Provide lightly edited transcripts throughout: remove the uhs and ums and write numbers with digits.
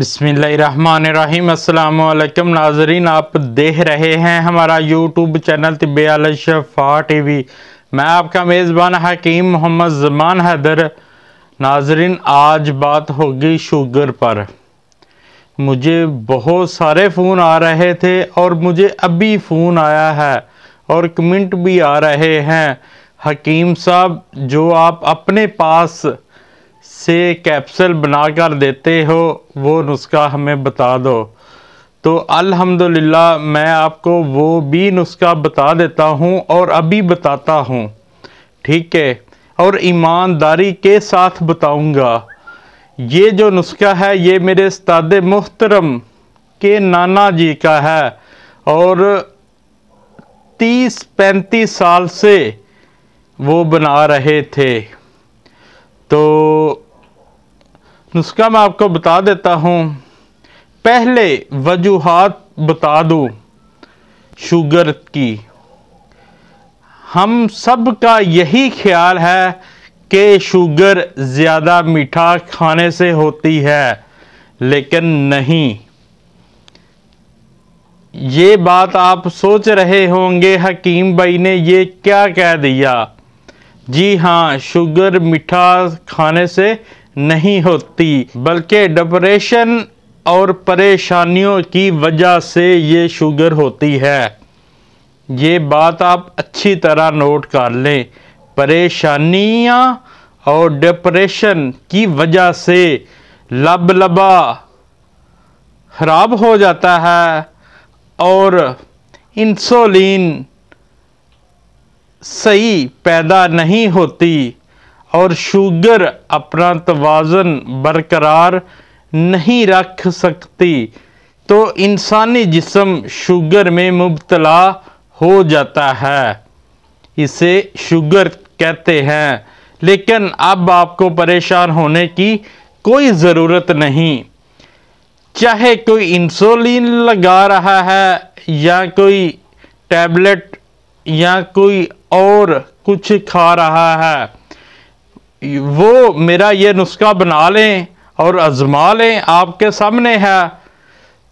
बिस्मिल्लाहिर्रहमानिर्रहीम। अस्सलाम वालेकुम नाजरीन, आप देख रहे हैं हमारा यूट्यूब चैनल तिब्बे अल शफा टीवी। मैं आपका मेज़बान हकीम मोहम्मद ज़मान हैदर। नाजरीन, आज बात होगी शुगर पर। मुझे बहुत सारे फ़ोन आ रहे थे और मुझे अभी फ़ोन आया है और कमेंट भी आ रहे हैं, हकीम साहब जो आप अपने पास से कैप्सूल बनाकर देते हो वो नुस्खा हमें बता दो। तो अल्हम्दुलिल्लाह मैं आपको वो भी नुस्खा बता देता हूँ और अभी बताता हूँ, ठीक है, और ईमानदारी के साथ बताऊँगा। ये जो नुस्खा है ये मेरे उस्ताद मुहतरम के नाना जी का है और 30-35 साल से वो बना रहे थे। तो नुस्खा मैं आपको बता देता हूँ। पहले वजूहात बता दूँ शुगर की। हम सब का यही ख्याल है कि शुगर ज़्यादा मीठा खाने से होती है, लेकिन नहीं। ये बात आप सोच रहे होंगे हकीम भाई ने ये क्या कह दिया। जी हाँ, शुगर मीठा खाने से नहीं होती, बल्कि डिप्रेशन और परेशानियों की वजह से ये शुगर होती है। ये बात आप अच्छी तरह नोट कर लें। परेशानियाँ और डिप्रेशन की वजह से लबा खराब हो जाता है और इंसुलिन सही पैदा नहीं होती और शुगर अपना तवाज़ुन बरकरार नहीं रख सकती, तो इंसानी जिस्म शुगर में मुब्तला हो जाता है। इसे शुगर कहते हैं। लेकिन अब आपको परेशान होने की कोई ज़रूरत नहीं। चाहे कोई इंसुलिन लगा रहा है या कोई टैबलेट या कोई और कुछ खा रहा है, वो मेरा ये नुस्खा बना लें और आजमा लें, आपके सामने है।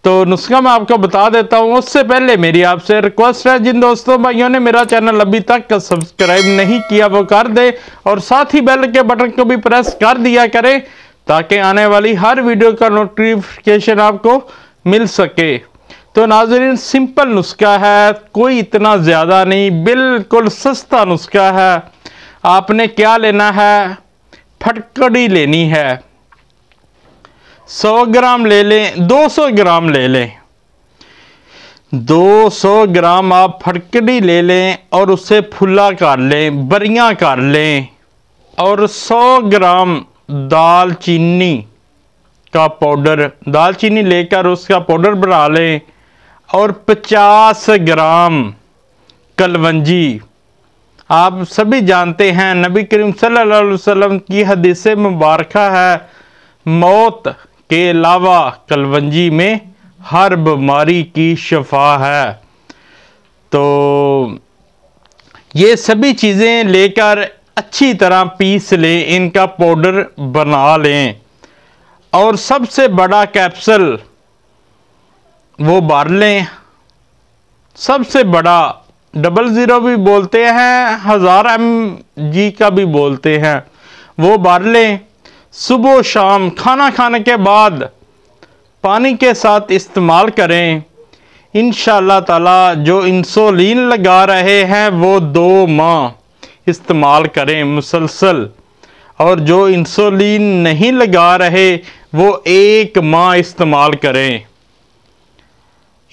तो नुस्खा मैं आपको बता देता हूँ। उससे पहले मेरी आपसे रिक्वेस्ट है, जिन दोस्तों भाइयों ने मेरा चैनल अभी तक सब्सक्राइब नहीं किया वो कर दे और साथ ही बेल के बटन को भी प्रेस कर दिया करें ताकि आने वाली हर वीडियो का नोटिफिकेशन आपको मिल सके। तो नाज़रीन, सिंपल नुस्खा है, कोई इतना ज़्यादा नहीं, बिल्कुल सस्ता नुस्खा है। आपने क्या लेना है, फटकड़ी लेनी है। 100 ग्राम ले लें, 200 ग्राम ले लें। 200 ग्राम आप फटकड़ी ले लें और उसे फुला कर लें, बरियां कर लें। और 100 ग्राम दालचीनी का पाउडर, दालचीनी लेकर उसका पाउडर बना लें। और 50 ग्राम कलवंजी। आप सभी जानते हैं नबी करीम सल्लल्लाहु अलैहि वसल्लम की हदीस मुबारक है, मौत के अलावा कलवंजी में हर बीमारी की शफा है। तो ये सभी चीज़ें लेकर अच्छी तरह पीस लें, इनका पाउडर बना लें। और सबसे बड़ा कैप्सूल वो भर लें। सबसे बड़ा 00 भी बोलते हैं, 1000 mg का भी बोलते हैं, वो भर लें। सुबह शाम खाना खाने के बाद पानी के साथ इस्तेमाल करें। इंशाअल्लाह ताला जो इंसुलिन लगा रहे हैं वो 2 माह इस्तेमाल करें मुसलसल, और जो इंसुलिन नहीं लगा रहे वो 1 माह इस्तेमाल करें।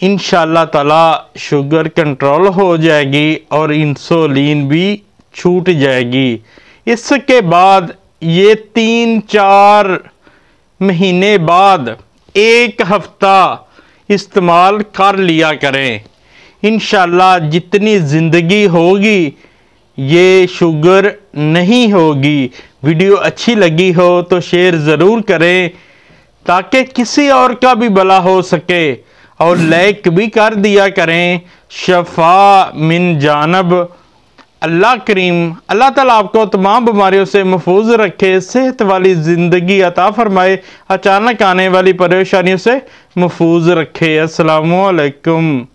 इंशाअल्लाह ताला शुगर कंट्रोल हो जाएगी और इंसुलिन भी छूट जाएगी। इसके बाद ये 3-4 महीने बाद 1 हफ्ता इस्तेमाल कर लिया करें। इंशाअल्लाह जितनी ज़िंदगी होगी ये शुगर नहीं होगी। वीडियो अच्छी लगी हो तो शेयर ज़रूर करें ताकि किसी और का भी भला हो सके, और लाइक भी कर दिया करें। शफा मिन जानब अल्लाह करीम अल्लाह ताला आपको तमाम बीमारियों से महफूज रखे, सेहत वाली ज़िंदगी अता फरमाए, अचानक आने वाली परेशानियों से महफूज रखे। अस्सलामु अलैकुम।